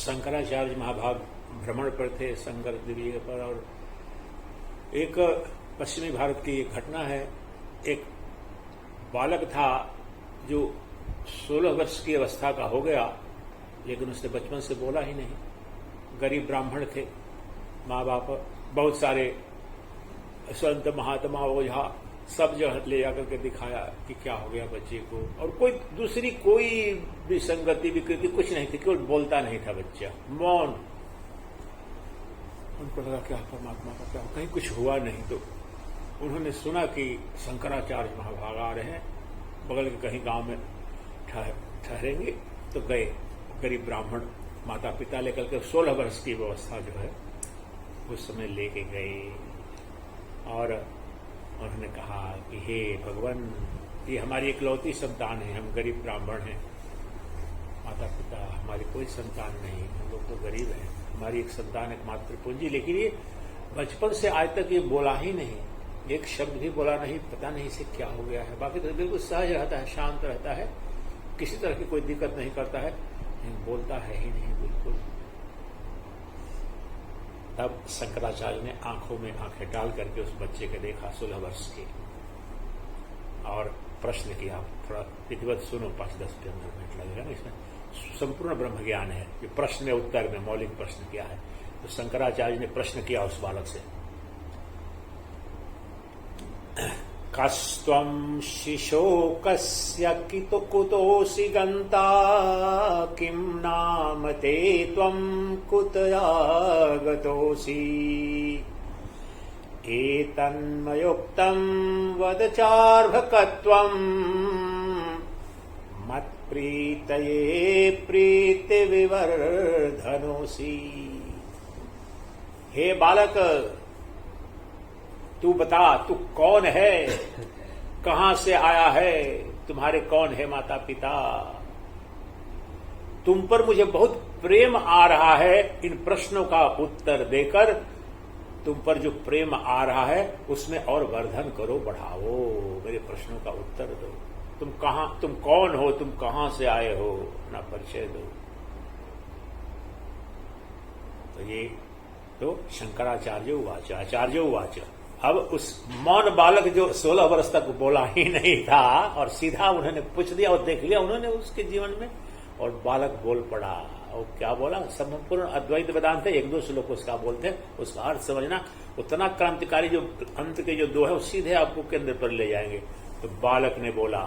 शंकराचार्य महाभाग भ्रमण पर थे शंकर द्वीप पर, और एक पश्चिमी भारत की एक घटना है। एक बालक था जो 16 वर्ष की अवस्था का हो गया, लेकिन उसने बचपन से बोला ही नहीं। गरीब ब्राह्मण थे, माँ बाप, बहुत सारे संत महात्मा ओझा सब जगह ले जाकर के दिखाया कि क्या हो गया बच्चे को, और कोई दूसरी कोई भी संगति विकृति कुछ नहीं थी, केवल बोलता नहीं था बच्चा, मौन। उनको लगा क्या परमात्मा का क्या, कहीं कुछ हुआ नहीं। तो उन्होंने सुना कि शंकराचार्य महाभाग आ रहे हैं, बगल के कहीं गांव में ठहरेंगे। तो गए, गरीब ब्राह्मण माता पिता लेकर के 16 वर्ष की व्यवस्था जो है उस समय लेके गए, और उन्होंने कहा कि हे भगवान, ये हमारी इकलौती संतान है, हम गरीब ब्राह्मण हैं, माता पिता हमारी कोई संतान नहीं, हम लोग तो गरीब हैं, हमारी एक संतान एकमात्र पूंजी। लेकिन ये बचपन से आज तक ये बोला ही नहीं, एक शब्द भी बोला नहीं, पता नहीं इसे क्या हो गया है। बाकी तो बिल्कुल सहज रहता है, शांत रहता है, किसी तरह की कोई दिक्कत नहीं करता है, लेकिन बोलता है ही नहीं बिल्कुल। तब शंकराचार्य ने आंखों में आंखें डाल करके उस बच्चे को देखा 16 वर्ष के, और प्रश्न किया। थोड़ा विधिवत सुनो, 5-10 मिनट लगेगा ना, इसमें संपूर्ण ब्रह्म ज्ञान है। ये प्रश्न में उत्तर में मौलिक प्रश्न किया है। तो शंकराचार्य ने प्रश्न किया उस बालक से, कस्त्वं शिशोकस्य कुतोऽसि गन्ता, किं नाम ते त्वं कुतया गतोऽसि, एतन्मयोक्तं वद चार्भकत्वं, मत्प्रीतये प्रीतिविवर्धनोऽसि। हे बालक, तू बता, तू कौन है, कहां से आया है, तुम्हारे कौन है माता पिता। तुम पर मुझे बहुत प्रेम आ रहा है। इन प्रश्नों का उत्तर देकर तुम पर जो प्रेम आ रहा है उसमें और वर्धन करो, बढ़ाओ, मेरे प्रश्नों का उत्तर दो। तुम कौन हो, तुम कहां से आए हो, अपना परिचय दो। तो ये तो शंकराचार्य उवाच, आचार्य उवाच। अब उस मौन बालक जो 16 वर्ष तक बोला ही नहीं था, और सीधा उन्होंने पूछ दिया और देख लिया उन्होंने उसके जीवन में, और बालक बोल पड़ा। और क्या बोला, संपूर्ण अद्वैत वेदांत है, 1-2 श्लोक उसका बोलते हैं, उसका अर्थ समझना। उतना क्रांतिकारी जो अंत के जो 2 है वो सीधे आपको केंद्र पर ले जाएंगे। तो बालक ने बोला,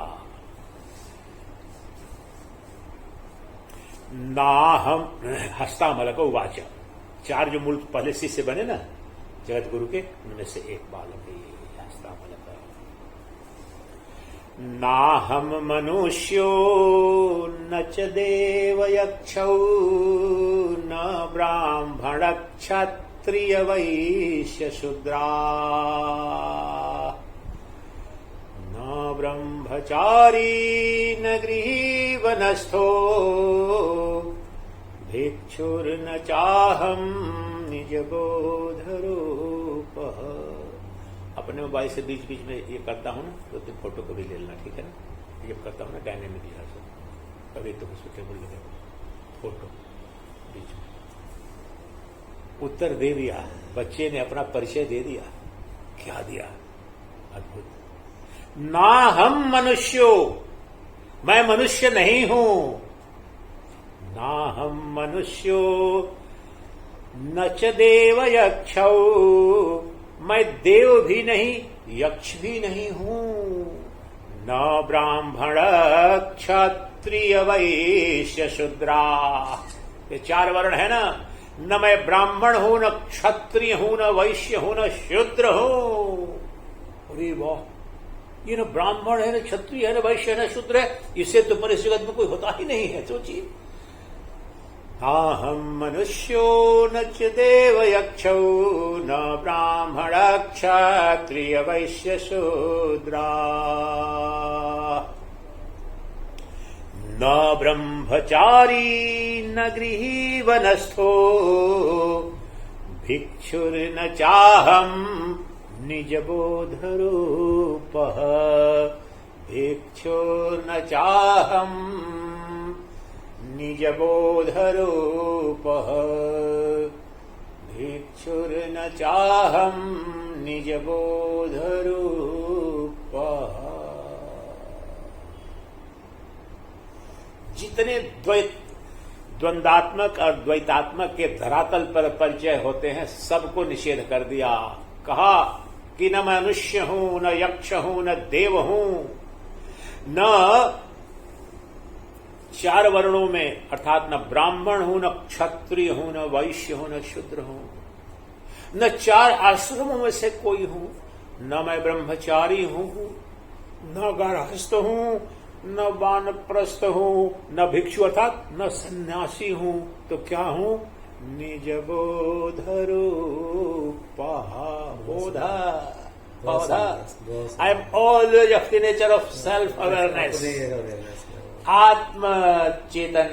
ना हम हस्तामलक उवाच। 4 जो मूल पहले शिष्य बने ना जगत गुरु के, उनमें से एक बालक है हस्तामलक। ना हम मनुष्यो न च देव यक्षौ, न ब्राह्मण क्षत्रिय वैश्य शूद्रा, न ब्रह्मचारी न गृहीवनस्थो, भिक्षुर्न चाहम निज बोधरूप। अपने मोबाइल से बीच बीच में ये करता हूं ना, तो तुम फोटो को भी ले लेना, ठीक है ना। ये करता हूं ना डायनेमिक लिहाज से, कभी तो सुटेबल लगे फोटो बीच में। उत्तर दे दिया बच्चे ने, अपना परिचय दे दिया। क्या दिया, अद्भुत। ना हम मनुष्यो, मैं मनुष्य नहीं हूं। ना हम मनुष्यो न च देव यक्षौ, मैं देव भी नहीं यक्ष भी नहीं हूं। न ब्राह्मण क्षत्रिय वैश्य शूद्रा, ये 4 वर्ण है ना। न मैं ब्राह्मण हूं, न क्षत्रिय हूं, न वैश्य हूं, न शूद्र हूं। अरे वाह, ये न ब्राह्मण है, न क्षत्रिय है, न वैश्य है, न शूद्र है। इससे तो मेरे जगत में कोई होता ही नहीं है। सोचिए, नाहं मनुष्यो न च देव यक्षौ, न ब्राह्मण क्षत्रिय वैश्य शूद्रा, न ब्रह्मचारी न गृहीवनस्थो, भिक्षुर्न चाहं निज बोधरूपः, भिक्षुर्न चाहं निज बोधरूपः। भिक्षुर्न चाहम निज बोधरूपः। जितने द्वंद्वात्मक और द्वैतात्मक के धरातल पर परिचय होते हैं सबको निषेध कर दिया। कहा कि न मैं मनुष्य हूं, न यक्ष हूं, न देव हूं, न चार वर्णों में अर्थात न ब्राह्मण हूं, न क्षत्रिय हूं, न वैश्य हूं, न शूद्र हूं, न चार आश्रमों में से कोई हूं, न मैं ब्रह्मचारी हूं, न गारहस्थ हूं, न वानप्रस्थ हूं, न भिक्षु अर्थात न सन्यासी हूं, तो क्या हूं? निज बोधरूपः। बोधा I am always of the nature of self awareness, आत्म चेतन।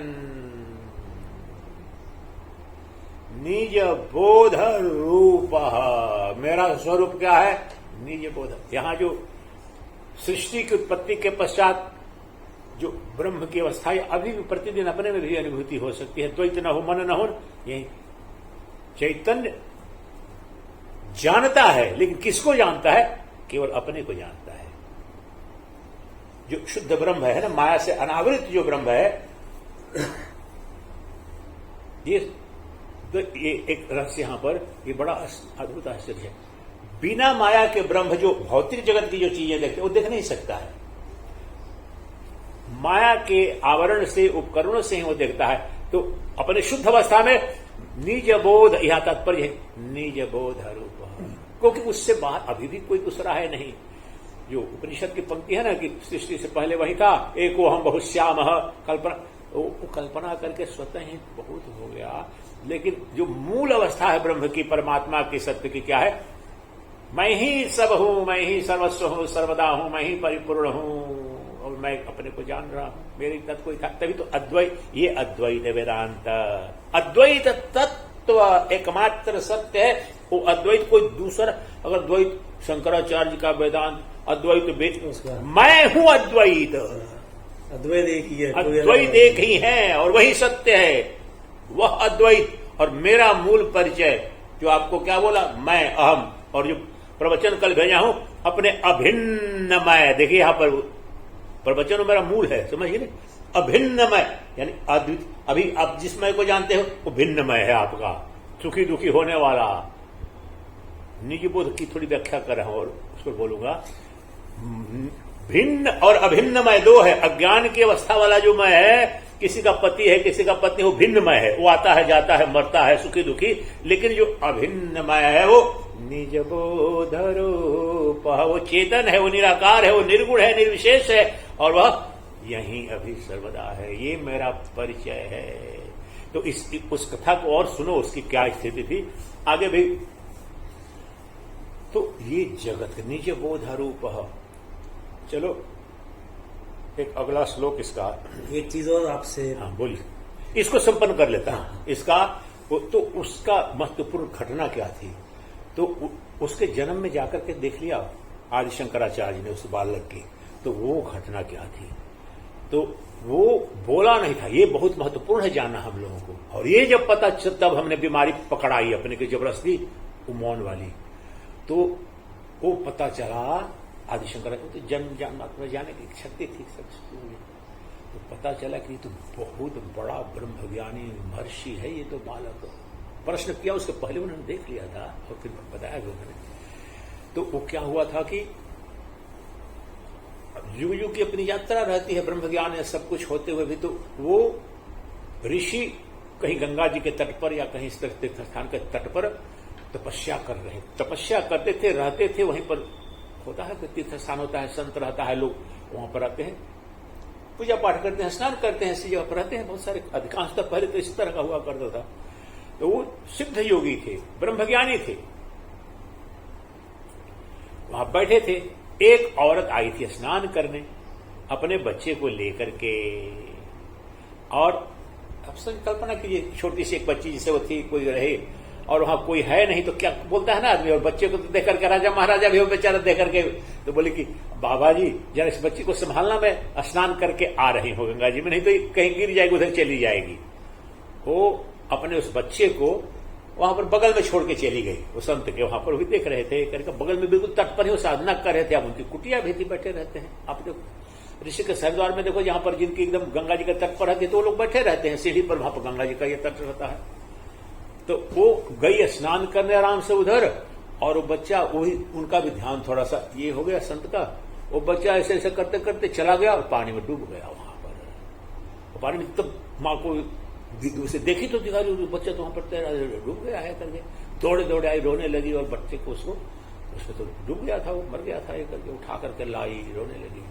निज बोध रूप, मेरा स्वरूप क्या है? निज बोध। यहां जो सृष्टि की उत्पत्ति के पश्चात जो ब्रह्म की अवस्था है अभी भी प्रतिदिन अपने में भी अनुभूति हो सकती है। द्वैत न हो, मन न हो, यही चैतन्य जानता है, लेकिन किसको जानता है? केवल अपने को जानता है। जो शुद्ध ब्रह्म है ना, माया से अनावृत जो ब्रह्म है, ये एक रहस्य यहां पर, ये बड़ा अद्भुत आश्चर्य है। बिना माया के ब्रह्म जो भौतिक जगत की जो चीजें देखते वो देख नहीं सकता है। माया के आवरण से, उपकरणों से ही वो देखता है। तो अपने शुद्ध अवस्था में निज बोध, यहां तात्पर्य है निज बोध रूप, क्योंकि उससे बाहर अभी भी कोई दूसरा है नहीं। जो उपनिषद की पंक्ति है ना कि सृष्टि से पहले वही था, एको हम बहुश्याम, कल्पना, वो कल्पना करके स्वतः ही बहुत हो गया। लेकिन जो मूल अवस्था है ब्रह्म की, परमात्मा की, सत्य की, क्या है? मैं ही सब हूं, मैं ही सर्वस्व हूं, सर्वदा हूं, मैं ही परिपूर्ण हूं और मैं अपने को जान रहा हूं, मेरे तत्व कोई था। तभी तो अद्वैत, ये अद्वैत वेदांत। अद्वैत तत्व एकमात्र सत्य है। वो अद्वैत कोई दूसरा, अगर द्वैत शंकराचार्य का वेदांत अद्वैत, मैं हूं अद्वैत, अद्वैत एक ही है, अद्वैत एक ही है और वही सत्य है, वह अद्वैत। और मेरा मूल परिचय जो आपको क्या बोला, मैं अहम, और जो प्रवचन कल भेजा हूं अपने अभिन्न मैं, देखिए यहां पर प्रवचन मेरा मूल है, समझिए ना, अभिन्नमय यानी अद्वित। अभी आप जिस मैं को जानते हो वो भिन्नमय है आपका, सुखी दुखी होने वाला। निज बोध की थोड़ी व्याख्या कर रहा हूं और उसको बोलूंगा। भिन्न और अभिन्नमय दो है। अज्ञान की अवस्था वाला जो मैं है, किसी का पति है, किसी का पत्नी, वो भिन्नमय है, वो आता है, जाता है, मरता है, सुखी दुखी। लेकिन जो अभिन्नमय है वो निज बोध रूप, वो चेतन है, वो निराकार है, वो निर्गुण है, निर्विशेष है, और वह यहीं अभी सर्वदा है। ये मेरा परिचय है। तो उस कथा को और सुनो, उसकी क्या स्थिति थी आगे भी। तो ये जगत निज बोध रूप। चलो एक अगला श्लोक इसका, एक चीज और आपसे, हाँ बोलिए, इसको संपन्न कर लेता हूं। इसका तो उसका महत्वपूर्ण घटना क्या थी, तो उसके जन्म में जाकर के देख लिया आदि शंकराचार्य ने उस बालक की, तो वो घटना क्या थी। तो वो बोला नहीं था, ये बहुत महत्वपूर्ण है जानना हम लोगों को। और ये जब पता तब हमने बीमारी पकड़ाई अपने की जबरदस्ती, मौन वाली। तो वो पता चला आदि शंकराचार्य तो जन्म जाने की शक्ति थी सब। तो पता चला कि तो बहुत बड़ा ब्रह्मज्ञानी महर्षि है ये तो बालक। प्रश्न किया उसके पहले उन्होंने देख लिया था और फिर बताया भी उन्होंने। तो वो क्या हुआ था कि युग युग की अपनी यात्रा रहती है, ब्रह्म ज्ञान है सब कुछ होते हुए भी। तो वो ऋषि कहीं गंगा जी के तट पर या कहीं इस तीर्थ स्थान के तट पर तपस्या कर रहे, तपस्या करते थे, रहते थे वहीं पर। होता है कोई तीर्थ स्थान होता है, संत रहता है, लोग वहां पर आते हैं, पूजा पाठ करते हैं, स्नान करते हैं, इसी जगह पर रहते हैं बहुत सारे। अधिकांशतः पहले तो इस तरह का हुआ करता था। तो वो सिद्ध योगी थे, ब्रह्मज्ञानी थे, वहां बैठे थे। एक औरत आई थी स्नान करने अपने बच्चे को लेकर के, और अब संकल्पना कीजिए छोटी सी एक बच्ची जिसे वो थी, कोई रहे और वहां कोई है नहीं, तो क्या बोलता है ना आदमी। और बच्चे को तो देख करके राजा महाराजा भी वो बेचारा देख करके तो बोले कि बाबा जी जरा इस बच्ची को संभालना, मैं स्नान करके आ रही हूं गंगा जी में, नहीं तो कहीं गिर जाएगी, उधर चली जाएगी। वो अपने उस बच्चे को वहां पर बगल में छोड़ के चली गई। वो संत के वहां पर भी देख रहे थे करके, बगल में बिल्कुल तट पर ही वो साधना कर रहे थे। अब उनकी कुटिया भी थी, बैठे रहते हैं। आप देखो ऋषि के हरिद्वार में देखो, जहां पर जिनकी एकदम गंगा जी का तट पर रहती है तो वो लोग बैठे रहते हैं सीढ़ी पर, वहां पर गंगा जी का ये तट रहता है। तो वो गई स्नान करने आराम से उधर, और वो बच्चा वही, उनका भी ध्यान थोड़ा सा ये हो गया संत का। वो बच्चा ऐसे ऐसे करते करते चला गया और पानी में डूब गया। वहां पर पानी में तब माँ को उसे देखी तो दिखा रही, बच्चा तो वहां पर तैरा डूब गया है करके, दौड़े दौड़े आई, रोने लगी, और बच्चे को उसमें तो डूब गया था, वो मर गया था, ये करके उठा करके लाई, रोने लगी।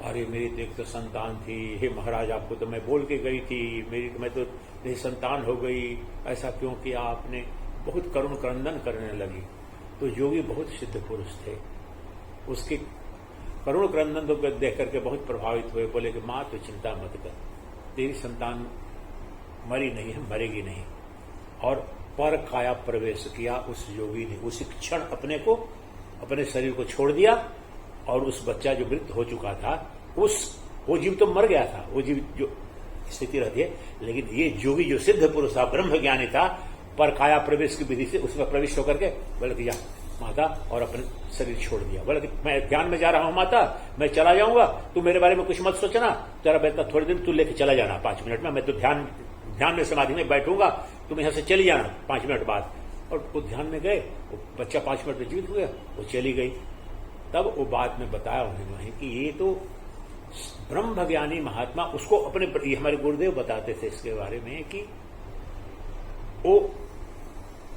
अरे मेरी तो एक तो संतान थी, हे महाराज आपको तो मैं बोल के गई थी, मैं तो मेरी संतान हो गई, ऐसा क्यों किया आपने। बहुत करुण क्रंदन करने लगी। तो योगी बहुत सिद्ध पुरुष थे, उसके करुण क्रंदन को देख करके बहुत प्रभावित हुए। बोले कि मां तो चिंता मत कर, तेरी संतान मरी नहीं है, मरेगी नहीं। और पर काया प्रवेश किया उस योगी ने, उसी क्षण अपने शरीर को छोड़ दिया, और उस बच्चा जो मृत हो चुका था, वो जीव तो मर गया था, वो जीव जो स्थिति रहती है, लेकिन ये योगी जो सिद्ध पुरुष था, ब्रह्म ज्ञानी था, पर काया प्रवेश की विधि से उसमें प्रविष्ट होकर के बोले कि जा माता, और अपने शरीर छोड़ दिया। बोले कि मैं ध्यान में जा रहा हूं माता, मैं चला जाऊंगा, तू मेरे बारे में कुछ मत सोचना, तेरा बेटा थोड़े दिन तू लेके चला जाना 5 मिनट में, मैं तो ध्यान में समाधि में बैठूंगा, तुम यहां से चली जाना 5 मिनट बाद। और वो ध्यान में गए, वो बच्चा 5 मिनट में जीवित हुआ, वो चली गई। तब वो बात में बताया उन्होंने कि ये तो ब्रह्म ज्ञानी महात्मा, उसको अपने हमारे गुरुदेव बताते थे इसके बारे में कि वो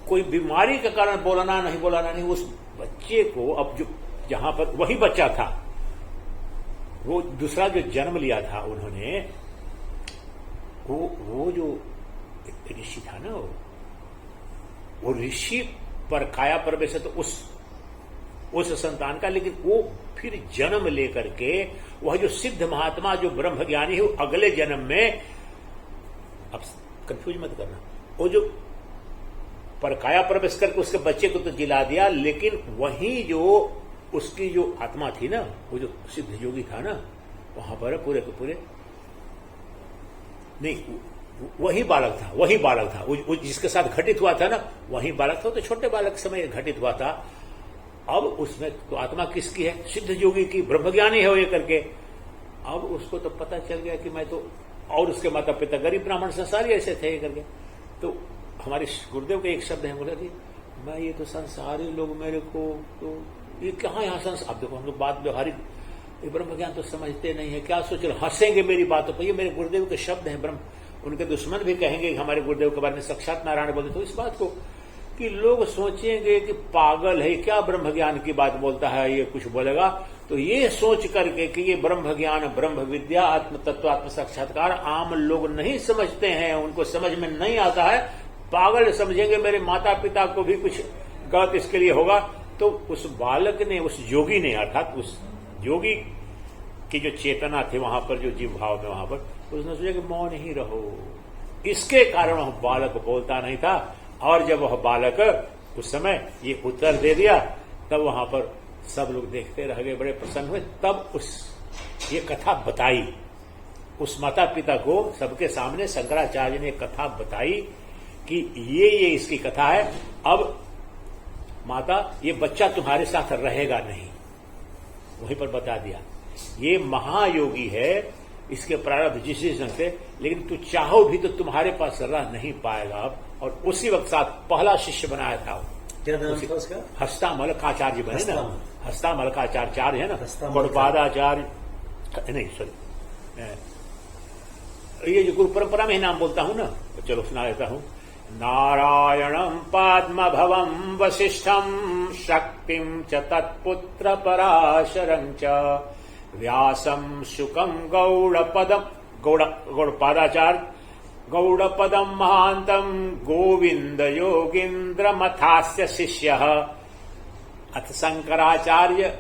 कोई बीमारी के कारण बोलाना नहीं, उस बच्चे को अब जो जहां पर वही बच्चा था, वो दूसरा जो जन्म लिया था उन्होंने, वो जो ऋषि था ना, वो ऋषि पर काया प्रवेश है तो उस संतान का, लेकिन वो फिर जन्म लेकर के वह जो सिद्ध महात्मा जो ब्रह्म ज्ञानी है, वो अगले जन्म में, अब कंफ्यूज मत करना, वो जो पर काया प्रवेश करके उसके बच्चे को तो जिला दिया, लेकिन वही जो उसकी जो आत्मा थी ना, वो जो सिद्ध योगी था ना, वहां पर पूरे के पूरे नहीं, वही बालक था, वो जिसके साथ घटित हुआ था ना, वही बालक था, तो छोटे बालक समय घटित हुआ था। अब उसमें तो आत्मा किसकी है? सिद्ध योगी की, ब्रह्मज्ञानी है वो ये करके। अब उसको तो पता चल गया कि मैं तो, और उसके माता पिता गरीब ब्राह्मण संसारी ऐसे थे ये करके। तो हमारे गुरुदेव के एक शब्द है, बोला कि मैं ये तो संसारी लोग मेरे को तो ये कहाँ यहाँ संसार। अब देखो हम लोग बात व्यवहारिक, ये ब्रह्म ज्ञान तो समझते नहीं है, क्या सोच रहे, हंसेंगे मेरी बातों पर। ये मेरे गुरुदेव के शब्द हैं, ब्रह्म, उनके दुश्मन भी कहेंगे हमारे गुरुदेव के बारे में साक्षात नारायण बोले, तो इस बात को कि लोग सोचेंगे कि पागल है, क्या ब्रह्म ज्ञान की बात बोलता है, ये कुछ बोलेगा। तो ये सोच करके कि ये ब्रह्म ज्ञान, ब्रह्म विद्या, आत्म तत्व, आत्म साक्षात्कार आम लोग नहीं समझते हैं, उनको समझ में नहीं आता है, पागल समझेंगे, मेरे माता पिता को भी कुछ गलत इसके लिए होगा। तो उस बालक ने, उस योगी ने, अर्थात उस योगी की जो चेतना थी वहां पर, जो जीव भाव में वहां पर, उसने सोचा कि मौन ही रहो। इसके कारण वह बालक बोलता नहीं था। और जब वह बालक उस समय ये उत्तर दे दिया, तब वहां पर सब लोग देखते रह गए, बड़े प्रसन्न हुए। तब ये कथा बताई उस माता पिता को, सबके सामने शंकराचार्य ने कथा बताई कि ये इसकी कथा है। अब माता, ये बच्चा तुम्हारे साथ रहेगा नहीं, वहीं पर बता दिया। ये महायोगी है, इसके प्रारब्ध जिस ढंग से, लेकिन तू चाहो भी तो तुम्हारे पास रह नहीं पाएगा अब। और उसी वक्त साथ पहला शिष्य बनाया था। क्या नाम था उसका? हस्तामलकाचार्य बने ना, हस्तामलकाचार्य है ना, गौड़पादाचार्य नहीं, सॉरी, ये जो गुरु परंपरा में ही नाम बोलता हूं ना, तो चलो सुना देता हूं। नारायणं पद्मभवं वसिष्ठं शक्तिं च तत्पुत्र पराशरं च व्यासं शुकं गौड़पादाचार्य गौड़पदं महान्तं गोविंद योगीन्द्रमथास्य शिष्यः। अथ शंकराचार्य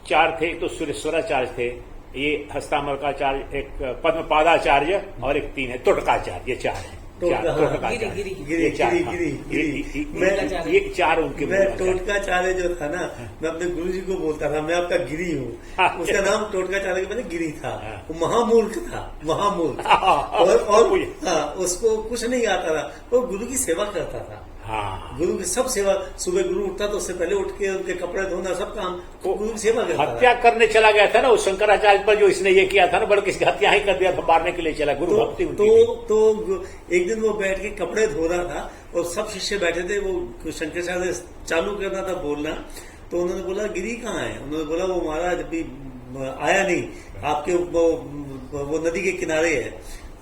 4 थे, तो सुरेश्वराचार्य थे, ये हस्तामलकाचार्य, एक पद्मपादाचार्य और एक 3 है तुटकाचार्य, ये 4 है। टोटका, हाँ, गिरी, गिरी, ये चार, गिरी, हाँ, गिरी, ये- मैं ये चार उनके मैं बोलना टोटकाचार्य जो था ना, मैं अपने गुरु जी को बोलता था मैं आपका गिरी हूँ। हाँ। उसका नाम टोटकाचार्य के पहले गिरी था। हाँ। वो महामूर्ख था, महामूर्ख। हाँ, और मुझे- हाँ, उसको कुछ नहीं आता था, वो गुरु की सेवा करता था। हाँ, गुरु की सब सेवा, सुबह गुरु उठता तो उससे पहले उठ के उनके कपड़े धोना, सब काम वो गुरु की सेवा करता हत्या था। करने चला गया था ना उस शंकराचार्य पर, जो इसने ये किया था ना, बल्कि इसकी हत्या ही कर दिया था, मारने के लिए चला। गुरु भक्ति उनकी थी। तो एक दिन वो बैठ के कपड़े धो रहा था और सब शिष्य बैठे थे, वो शंकराचार्य चालू करना था बोलना, तो उन्होंने बोला गिरी कहाँ है? उन्होंने बोला वो महाराज अभी आया नहीं, आपके वो नदी के किनारे है।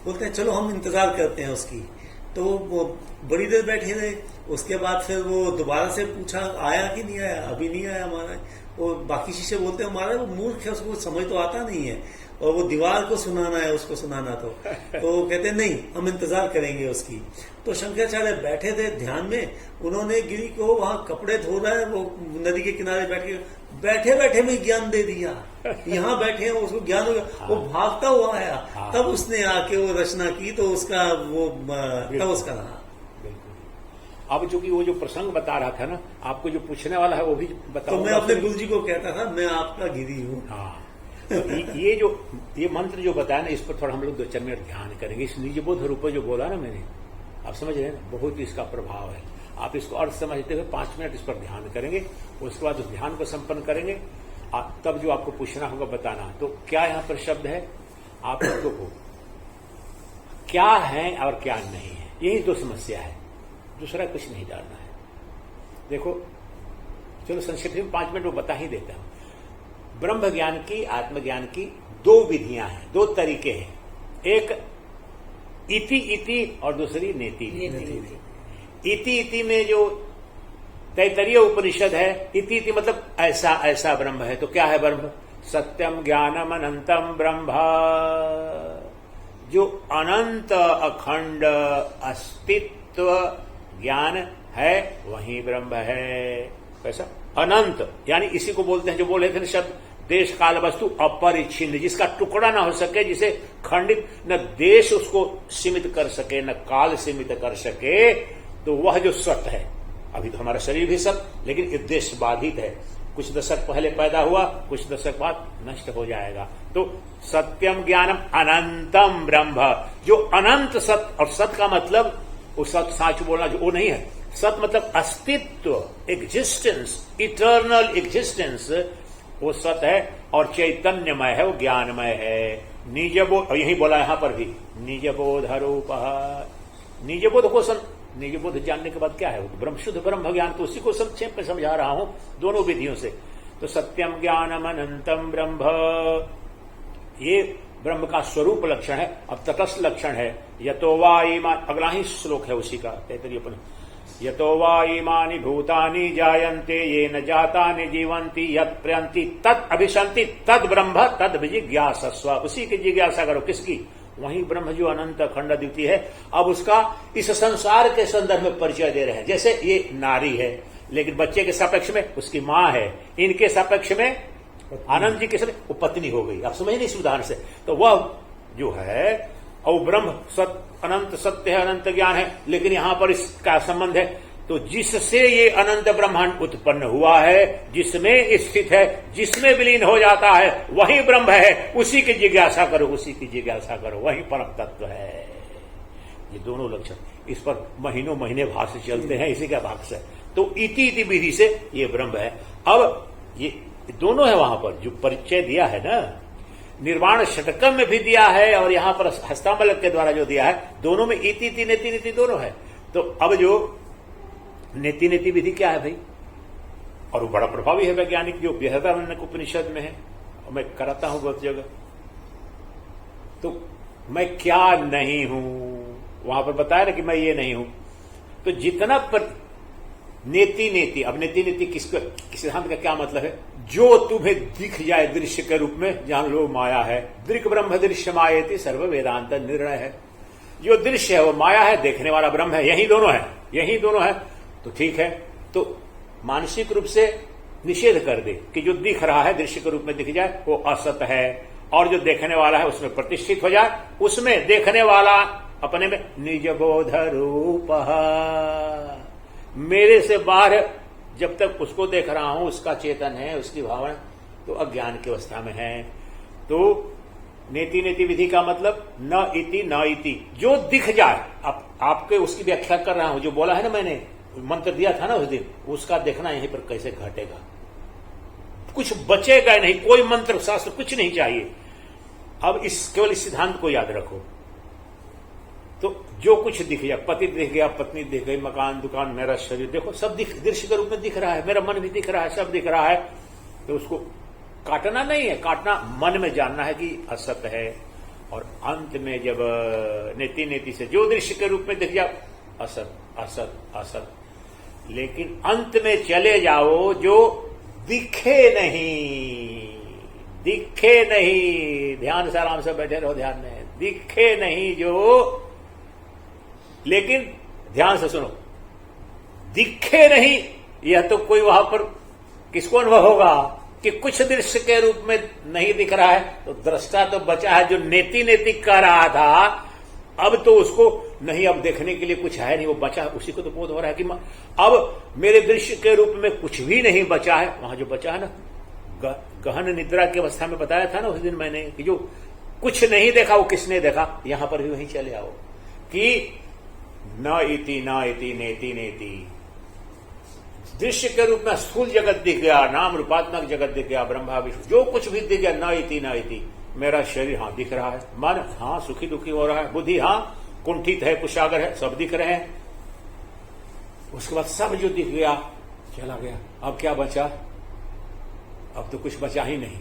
बोलते हैं चलो हम इंतजार करते हैं उसकी। तो वो बड़ी देर बैठे रहे, उसके बाद फिर वो दोबारा से पूछा आया कि नहीं आया? अभी नहीं आया महाराज। वो बाकी शिष्य बोलते हैं महाराज वो मूर्ख है, उसको समझ तो आता नहीं है, और वो दीवार को सुनाना है उसको सुनाना। तो वो कहते हैं नहीं हम इंतजार करेंगे उसकी। तो शंकराचार्य बैठे थे ध्यान में, उन्होंने गिरी को वहां कपड़े धो रहा है, वो नदी के किनारे बैठे बैठे में ज्ञान दे दिया। यहाँ बैठे हैं उसको ज्ञान हो गया, वो भागता हुआ आया, तब उसने आके वो रचना की, तो उसका वो तब उसका रहा। अब चूंकि वो जो प्रसंग बता रहा था ना, आपको जो पूछने वाला है वो भी बताओ। तो मैं अपने गुरु जी को कहता था मैं आपका गिरी हूँ। हाँ, ये मंत्र जो बताया ना, इस पर थोड़ा हम लोग 2-4 मिनट ध्यान करेंगे। इस निजबोध रूप जो बोला ना मैंने, आप समझ रहे हैं ना, बहुत इसका प्रभाव है। आप इसको अर्थ समझते हुए 5 मिनट इस पर ध्यान करेंगे, उसके बाद उस ध्यान को संपन्न करेंगे, तब जो आपको पूछना होगा बताना। तो क्या यहाँ पर शब्द है, आप उसको को क्या है और क्या नहीं है, यही तो समस्या है, दूसरा कुछ नहीं जानना है। देखो चलो संक्षिप्त में 5 मिनट वो बता ही देता हूं। ब्रह्म ज्ञान की, आत्मज्ञान की 2 विधियां हैं, 2 तरीके हैं। एक इति इति और दूसरी नेति नेति। इति इति में जो तैतरीय उपनिषद है, इति इति मतलब ऐसा ऐसा ब्रह्म है। तो क्या है ब्रह्म? सत्यम ज्ञानम अनंतम ब्रह्म, जो अनंत अखंड अस्तित्व ज्ञान है वही ब्रह्म है। कैसा? अनंत, यानी इसी को बोलते हैं जो बोले थे शब्द देश काल वस्तु अपरिच्छिन्न, जिसका टुकड़ा ना हो सके, जिसे खंडित न देश उसको सीमित कर सके न काल सीमित कर सके, तो वह जो सत है। अभी तो हमारा शरीर भी सत, लेकिन ये देश बाधित है, कुछ दशक पहले पैदा हुआ, कुछ दशक बाद नष्ट हो जाएगा। तो सत्यम ज्ञानम अनंतम ब्रह्म, जो अनंत सत, और सत का मतलब वो सत साच बोलना जो वो नहीं है, सत मतलब अस्तित्व, एग्जिस्टेंस, इटर्नल एग्जिस्टेंस, वो सत है और चैतन्यमय है, वो ज्ञानमय है। निजबोध, यही बोला यहां पर भी, निजबोध रूप। निजबोध को निजबोध जानने के बाद क्या है? वो ब्रह्म, शुद्ध ब्रह्म ज्ञान, तो उसी को संक्षेप में समझा रहा हूं दोनों विधियों से। तो सत्यम ज्ञानम अनंतम ब्रह्म, ये ब्रह्म का स्वरूप लक्षण है। अब तटस्थ लक्षण है, यतो वा ईमान, अगला ही श्लोक है उसी का, तैतरीय यतो वा ईमानि भूतानि जायन्ते ये न जातानि जीवन्ति यत् प्रयन्ति तत् अभिसन्ति तद ब्रह्म तद जिज्ञासस्व। उसी की जिज्ञासा करो। किसकी? वही ब्रह्म जो अनंत अखंड द्वितीय है। अब उसका इस संसार के संदर्भ में परिचय दे रहे हैं। जैसे ये नारी है, लेकिन बच्चे के सापेक्ष में उसकी मां है, इनके सापेक्ष में आनंद जी के समय वो पत्नी हो गई। आप समझ नहीं इस उदाहरण से? तो वह जो है और ब्रह्म अनंत सत्य है, अनंत ज्ञान है, लेकिन यहां पर इसका संबंध है। तो जिससे ये अनंत ब्रह्मांड उत्पन्न हुआ है, जिसमें स्थित है, जिसमें विलीन हो जाता है, वही ब्रह्म है। उसी की जिज्ञासा करो, उसी की जिज्ञासा करो, वही परम तत्व है। ये दोनों लक्षण, इस पर महीनों महीने भाष्य चलते हैं, इसी का भाष्य है। तो इति इति विधि से ये ब्रह्म है। अब ये दोनों है, वहां पर जो परिचय दिया है ना, निर्वाण षटकम में भी दिया है और यहां पर हस्तामलक के द्वारा जो दिया है, दोनों में इति इति नेति नेति दोनों है। तो अब जो नेति नेति विधि क्या है भाई? और वो बड़ा प्रभावी है वैज्ञानिक, जो बृहदारण्यक उपनिषद में है, और मैं कराता हूं बहुत जगह। तो मैं क्या नहीं हूं, वहां पर बताया ना कि मैं ये नहीं हूं। तो जितना नेति नेति, अब नेति नेति किसको, सिद्धांत का क्या मतलब है? जो तुम्हें दिख जाए दृश्य के रूप में, जान लो माया है। दृक् ब्रह्म दृश्य मायेति सर्व वेदांत निर्णय है। जो दृश्य है वो माया है, देखने वाला ब्रह्म है, यही दोनों है, यही दोनों है। तो ठीक है, तो मानसिक रूप से निषेध कर दे कि जो दिख रहा है दृश्य के रूप में दिख जाए वो असत है, और जो देखने वाला है उसमें प्रतिष्ठित हो जाए, उसमें देखने वाला अपने में निज बोध रूप, मेरे से बाहर जब तक उसको देख रहा हूं, उसका चेतन है, उसकी भावना, तो अज्ञान की अवस्था में है। तो नेति नेति विधि का मतलब न इति न इति, जो दिख जाए। आपके उसकी व्याख्या कर रहा हूं, जो बोला है ना मैंने, मंत्र दिया था ना उस दिन, उसका देखना यहीं पर कैसे घटेगा, कुछ बचेगा नहीं, कोई मंत्र शास्त्र कुछ नहीं चाहिए। अब केवल इस सिद्धांत को याद रखो। तो जो कुछ दिख गया, पति दिख गया, पत्नी दिख गई, मकान, दुकान, मेरा शरीर, देखो सब दृश्य के रूप में दिख रहा है, मेरा मन भी दिख रहा है, सब दिख रहा है। तो उसको काटना नहीं है, काटना मन में जानना है कि असत है। और अंत में जब नेति नेति से जो दृश्य के रूप में दिख जाओ, असत असत असत, लेकिन अंत में चले जाओ जो दिखे नहीं, दिखे नहीं, ध्यान से आराम से बैठे रहो, ध्यान में दिखे नहीं जो, लेकिन ध्यान से सुनो, दिखे नहीं, यह तो कोई वहां पर किसको अनुभव होगा कि कुछ दृश्य के रूप में नहीं दिख रहा है, तो दृष्टा तो बचा है जो नेति नेति कर रहा था, अब तो उसको नहीं, अब देखने के लिए कुछ है नहीं, वो बचा, उसी को तो बोध हो रहा है कि अब मेरे दृश्य के रूप में कुछ भी नहीं बचा है। वहां जो बचा है ना, गहन निद्रा की अवस्था में बताया था ना उस दिन मैंने, कि जो कुछ नहीं देखा वो किसने देखा। यहां पर भी वहीं चले आओ कि न इति नेति नेति, दृश्य के रूप में स्थूल जगत दिख गया, नाम रूपात्मक जगत दिख गया, ब्रह्मा विष्णु जो कुछ भी दिख गया, न इति, मेरा शरीर हाँ दिख रहा है, मन हाँ सुखी दुखी हो रहा है, बुद्धि हाँ कुंठित है, कुशागर है, सब दिख रहे हैं। उसके बाद सब जो दिख गया चला गया, अब क्या बचा? अब तो कुछ बचा ही नहीं।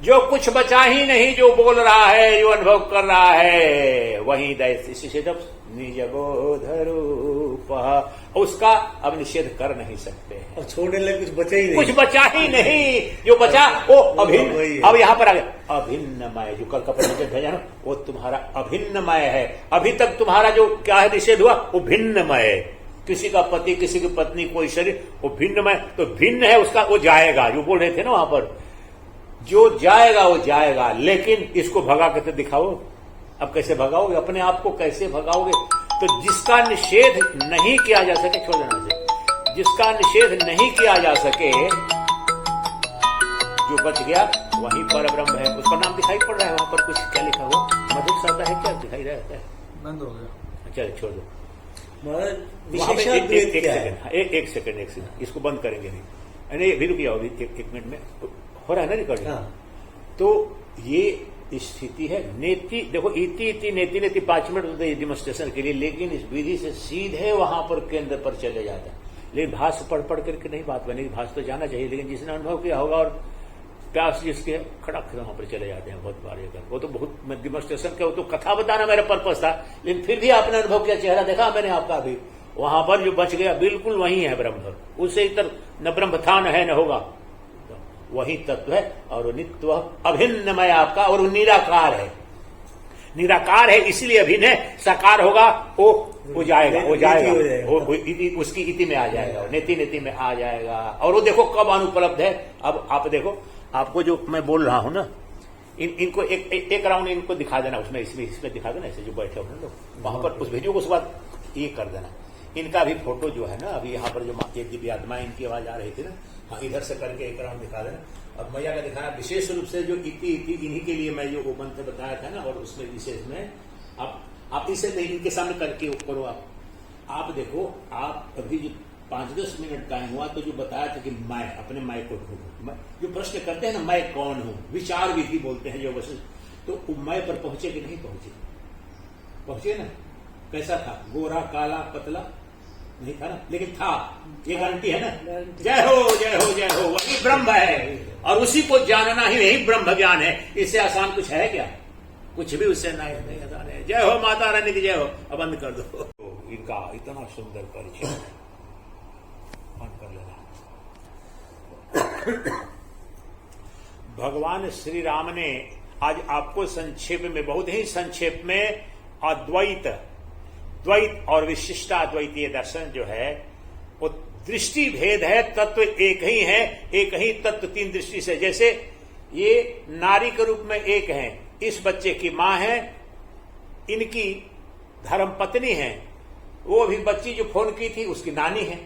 जो कुछ बचा ही नहीं, जो बोल रहा है, जो अनुभव कर रहा है, वही दैत्य। इसी जब निज बोध रूप, उसका अब निषेध कर नहीं सकते हैं। और छोड़ने लगे कुछ बचा ही नहीं, कुछ बचा ही नहीं। जो बचा वो अभिन्न। अब यहां पर आ गया अभिन्नमय, जो कल कपड़े में भेजा ना, वो तुम्हारा अभिन्नमय है। अभी तक तुम्हारा जो क्या है निषेध हुआ, वो भिन्नमय। किसी का पति, किसी की पत्नी, कोई शरीर, वो भिन्नमय, तो भिन्न है उसका, वो जाएगा। जो बोल रहे थे ना वहां पर, जो जाएगा वो जाएगा, लेकिन इसको भगा के तो दिखाओ। अब कैसे भगाओगे अपने आप को, कैसे भगाओगे? तो जिसका निषेध नहीं किया जा सके, छोड़ देना से, जिसका निषेध नहीं किया जा सके, जो बच गया वही पर ब्रह्म है। उसका नाम दिखाई पड़ रहा है वहां पर, कुछ क्या लिखा हुआ, मधुर शब्द है, क्या दिखाई रहता है? बंद हो गया, चलो छोड़ दो। एक सेकंड, इसको बंद करेंगे नहीं, भी रुकिए अभी एक मिनट में, हो रहा है ना रिकॉर्डिंग। तो ये स्थिति है नेति। देखो इति इति नेति नेति 5 मिनट होते हैं डिमोन्स्ट्रेशन के लिए, लेकिन इस विधि से सीधे वहां पर केंद्र पर चले जाता है। लेकिन भाष्य पढ़ करके नहीं बात बनेगी, भाष्य तो जाना चाहिए, लेकिन जिसने अनुभव किया होगा और प्यास जिसके खड़क वहां पर चले जाते हैं बहुत बार। वो तो बहुत डिमोन्स्ट्रेशन का, वो तो कथा बताना मेरा पर्पज था, लेकिन फिर भी आपने अनुभव किया, चेहरा देखा मैंने आपका भी, वहां पर जो बच गया बिल्कुल वही है ब्रह्म। उससे इतर न ब्रह्म था न है न होगा, वही तत्व है। और नित्य अभिन्नमय आपका, और वो निराकार है। निराकार है इसलिए अभिन्न है, साकार होगा वो जाएगा, वो जाएगा, उसकी इति में आ जाएगा, नेति नेति में आ जाएगा। और वो देखो कब अनुपलब्ध है। अब आप देखो, आपको जो मैं बोल रहा हूं ना, इनको एक राउंड इनको दिखा देना, उसमें इसमें दिखा देना, ऐसे जो बैठे हो लोग वहां पर, उस वीडियो को उसके बाद ये कर देना। इनका भी फोटो जो है ना, अभी यहाँ पर जो दिव्य आत्मा, इनकी आवाज आ रही थी ना, हाँ इधर से करके एक राउंड दिखा देना। और मैया का दिखाना विशेष रूप से जो इति इन्हीं के लिए मैं जो वो मंत्र बताया था ना, और उसमें विशेष में आप इसे इनके सामने करके करो। आप देखो, आप अभी जो 5-10 मिनट टाइम हुआ तो जो बताया था कि मैं अपने मैं को ढूंढूं, जो प्रश्न करते हैं ना, मैं कौन हूं, विचार विधि बोलते हैं जो वैसे, तो मैं पर पहुंचे कि नहीं पहुंचे ना? कैसा था? गोरा, काला, पतला नहीं था ना, लेकिन था, ये गारंटी है ना। जय हो जय हो जय हो, वही ब्रह्म है, और उसी को जानना ही यही ब्रह्म ज्ञान है। इससे आसान कुछ है क्या? कुछ भी उससे नहीं आसान है। जय हो माता रानी की जय हो। अब बंद कर दो। इनका इतना सुंदर परिचय बंद कर लेना। भगवान श्री राम ने आज आपको संक्षेप में, बहुत ही संक्षेप में, द्वैत और विशिष्टाद्वैतीय दर्शन जो है वो दृष्टि भेद है, तत्व एक ही है, एक ही तत्व 3 दृष्टि से। जैसे ये नारी के रूप में एक है, इस बच्चे की मां है, इनकी धर्म पत्नी है, वो अभी बच्ची जो फोन की थी उसकी नानी है।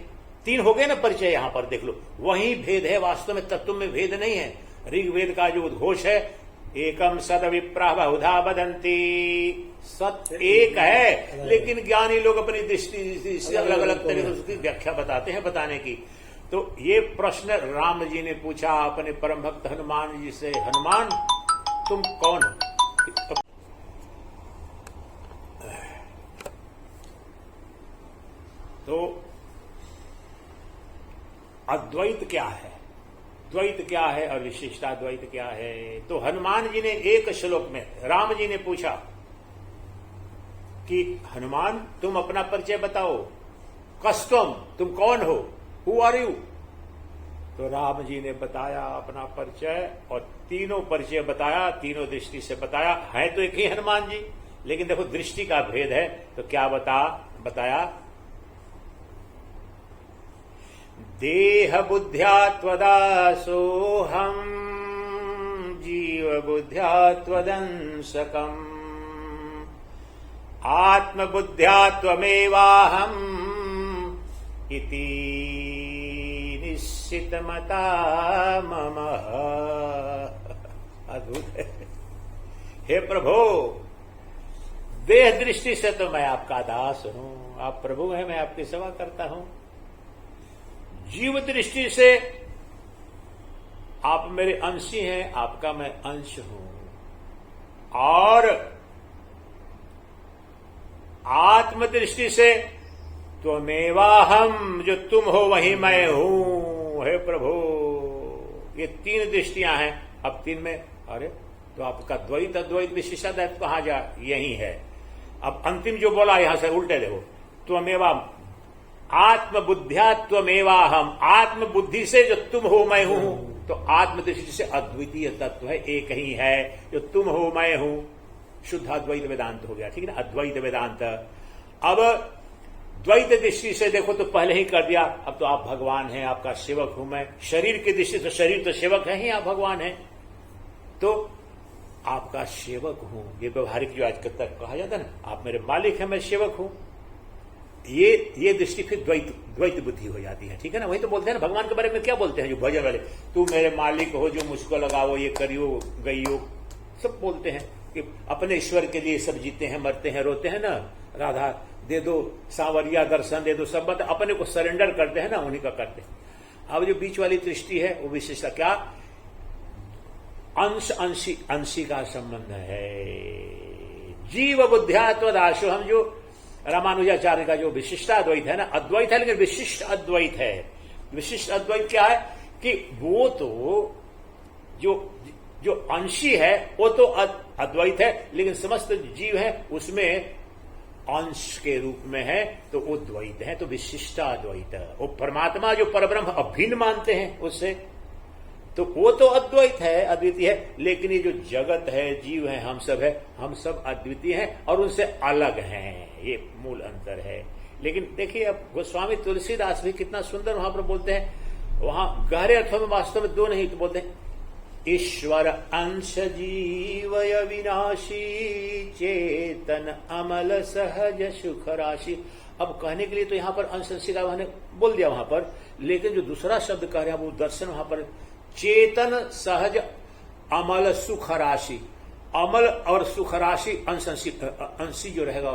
3 हो गए ना परिचय, यहां पर देख लो, वही भेद है, वास्तव में तत्व में भेद नहीं है। ऋग्वेद का जो उद्घोष है, एकम सद विप्रा बहुधा बदंती, सत्य एक है, लेकिन ज्ञानी लोग अपनी दृष्टि से अलग अलग तरीके से उसकी व्याख्या बताते हैं बताने की। तो ये प्रश्न राम जी ने पूछा अपने परम भक्त हनुमान जी से, हनुमान तुम कौन हो? तो अद्वैत क्या है, द्वैत क्या है और विशिष्टाद्वैत क्या है? तो हनुमान जी ने एक श्लोक में राम जी ने पूछा कि हनुमान तुम अपना परिचय बताओ, कस्तम तुम कौन हो, हु आर यू? तो राम जी ने बताया अपना परिचय, और तीनों परिचय बताया, तीनों दृष्टि से बताया। है तो एक ही हनुमान जी, लेकिन देखो दृष्टि का भेद है। तो क्या बताया? देह बुद्ध्या त्वदासोऽहं जीव बुद्ध्या त्वदंशकम् आत्मबुद्ध्या त्वमेवाहम् इति निश्चितमता मम। अद्भुत है। हे प्रभु, देह दृष्टि से तो मैं आपका दास हूं, आप प्रभु हैं, मैं आपकी सेवा करता हूं। जीव दृष्टि से आप मेरे अंशी हैं, आपका मैं अंश हूं। और आत्म दृष्टि से त्वमेवाहम, जो तुम हो वही मैं हूं। हे प्रभु, ये 3 दृष्टियां हैं। अब 3 में अरे तो आपका द्वैत अद्वैत विशिष्टाद्वैत कहां जा, यही है। अब अंतिम जो बोला यहां से उल्टे देखो, त्वमेवा आत्मबुद्ध्या त्वमेवाहम, आत्म बुद्धि से जो तुम हो मैं हूं। तो आत्म दृष्टि से अद्वितीय तत्व है, एक ही है, जो तुम हो मैं हूं। शुद्ध अद्वैत वेदांत हो गया, ठीक है ना, अद्वैत वेदांत। अब द्वैत दृष्टि से देखो तो पहले ही कर दिया, अब तो आप भगवान हैं, आपका सेवक हूं मैं। शरीर की दृष्टि से शरीर तो सेवक है ही, आप भगवान हैं, तो आपका सेवक हूं। ये व्यवहारिक जो आज तक कहा जाता है ना, आप मेरे मालिक हैं, मैं सेवक हूं। ये दृष्टि फिर द्वैत बुद्धि हो जाती है, ठीक है ना। वही तो बोलते हैं ना, भगवान के बारे में क्या बोलते हैं जो भजन वाले, तू मेरे मालिक हो, जो मुझको लगाओ, ये करियो गईयो, सब बोलते हैं कि अपने ईश्वर के लिए सब जीते हैं, मरते हैं, रोते हैं ना। राधा दे दो, सांवरिया दर्शन दे दो, सब बात अपने को सरेंडर करते हैं ना, उन्हीं का करते हैं। अब जो बीच वाली दृष्टि है वो विशेषता क्या, अंश अंशी का संबंध है। जीव बुद्ध्या त्वदाशो, हम जो रामानुजाचार्य का जो विशिष्टाद्वैत है ना, अद्वैत है लेकिन विशिष्ट अद्वैत है। विशिष्ट अद्वैत क्या है कि वो तो जो अंशी है वो तो अद्वैत है, लेकिन समस्त जीव है उसमें अंश के रूप में है, तो वो द्वैत है, तो विशिष्टाद्वैत। वो परमात्मा जो परब्रह्म अभिन्न मानते हैं उससे, तो वो तो अद्वैत है, अद्वितीय है। लेकिन ये जो जगत है, जीव है, हम सब अद्वितीय हैं और उनसे अलग हैं, ये मूल अंतर है। लेकिन देखिए अब गोस्वामी तुलसीदास भी कितना सुंदर वहां पर बोलते हैं, वहां गहरे अर्थों में वास्तव में 2 नहीं तो बोलते हैं, ईश्वर अंश जीवय विनाशी चेतन अमल सहज सुख राशि। अब कहने के लिए तो यहां पर अंश का उन्होंने बोल दिया वहां पर, लेकिन जो दूसरा शब्द कह रहे हैं वो दर्शन वहां पर चेतन सहज अमल सुख राशि। अमल और सुख राशि अंशी जो रहेगा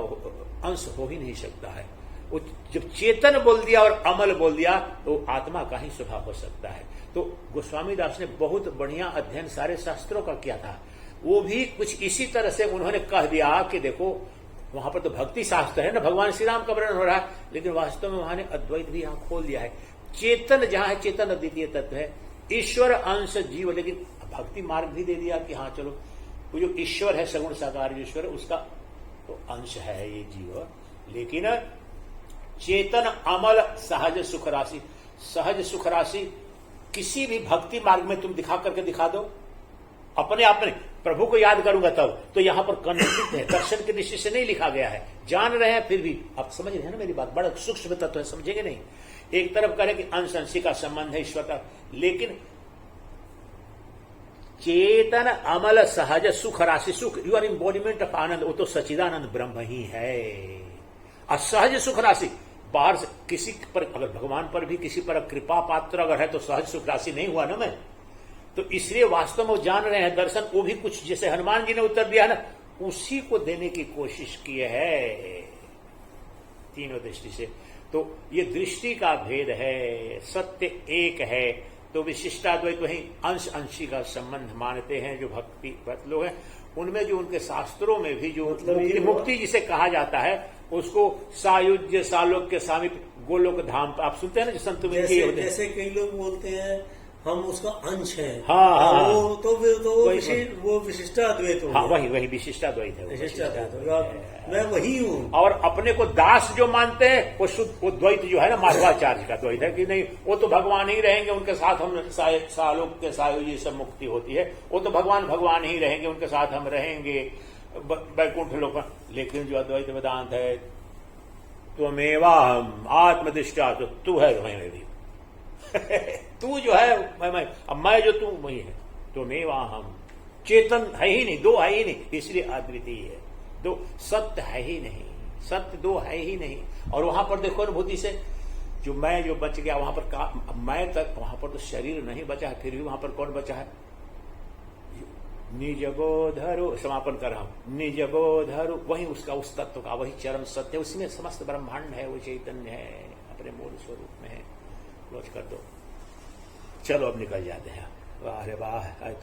अंश हो ही नहीं सकता है। वो जब चेतन बोल दिया और अमल बोल दिया तो आत्मा का ही स्वभाव हो सकता है। तो गोस्वामी दास ने बहुत बढ़िया अध्ययन सारे शास्त्रों का किया था, वो भी कुछ इसी तरह से उन्होंने कह दिया कि देखो वहां पर तो भक्ति शास्त्र है ना, भगवान श्री राम का वर्णन हो रहा है, लेकिन वास्तव में वहां ने अद्वैत भी यहां खोल दिया है। चेतन जहां है, चेतन अद्वितीय तत्व है, ईश्वर अंश जीव, लेकिन भक्ति मार्ग भी दे दिया कि हाँ चलो वो जो ईश्वर है सगुण साकार ईश्वर, उसका तो अंश है ये जीव, लेकिन चेतन अमल सहज सुख राशि। सहज सुख राशि किसी भी भक्ति मार्ग में तुम दिखा करके दिखा दो, अपने आप में प्रभु को याद करूंगा तब, तो यहां पर कन्वर्टित है, दर्शन की दृष्टि से नहीं लिखा गया है, जान रहे हैं फिर भी। आप समझ रहे हैं ना मेरी बात, बड़ा सूक्ष्म तत्व है, समझेंगे नहीं। एक तरफ करें कि अंश अंशी का संबंध है ईश्वर का, लेकिन चेतन अमल सहज सुख राशि सुख यू आर इम्बॉडीमेंट ऑफ आनंद, वो तो सच्चिदानंद ब्रह्म ही है। असहज सुख राशि बाहर से किसी पर, अगर भगवान पर भी किसी पर कृपा पात्र अगर है तो सहज सुख राशि नहीं हुआ ना मैं। तो इसलिए वास्तव में वो जान रहे हैं दर्शन, वो भी कुछ जैसे हनुमान जी ने उत्तर दिया ना, उसी को देने की कोशिश की है तीनों दृष्टि से। तो ये दृष्टि का भेद है, सत्य एक है। तो विशिष्टाद्वैत वही अंश अंशी का संबंध मानते हैं जो भक्ति लोग हैं, उनमें जो उनके शास्त्रों में भी जो मुक्ति जिसे कहा जाता है उसको सायुज्य सालोक्य सामीप्य गोलोक धाम, आप सुनते हैं ना जो संत जैसे कई लोग बोलते हैं हम उसका अंश है। हाँ, वो तो वो विशिष्टाद्वैत हो। हाँ, वही विशिष्टाद्वैत है, विशिष्टाद्वैत मैं वही हूँ। और अपने को दास जो मानते हैं वो शुद्ध, वो द्वैत जो है ना माधवाचार्य का द्वैत है कि नहीं वो तो भगवान ही रहेंगे, उनके साथ हम सालोक के सायुज्य से मुक्ति होती है, वो तो भगवान ही रहेंगे, उनके साथ हम रहेंगे वैकुंठ लोक। लेकिन जो अद्वैत वेदांत है त्वमेवा हम आत्मदृष्टा, तो तू है मैं भी तू जो है मैं, अब मैं जो तू वही है, त्वमेवा हम। चेतन है ही नहीं, दो है ही नहीं, इसलिए अद्वितीय है। दो सत्य है ही नहीं, सत्य दो है ही नहीं। और वहां पर देखो अनुभूति से जो मैं जो बच गया वहां पर मैं तक, वहां पर तो शरीर नहीं बचा है, फिर भी वहां पर कौन बचा है? निजगो धरो, समापन कर रहा हूं, निजगो धरो, वही उसका उस तत्व का वही चरम सत्य, उसमें समस्त ब्रह्मांड है, वो चैतन्य है, अपने मूल स्वरूप में है। क्लोज कर दो, चलो अब निकल जाते हैं। वाह रे वाह, आज तो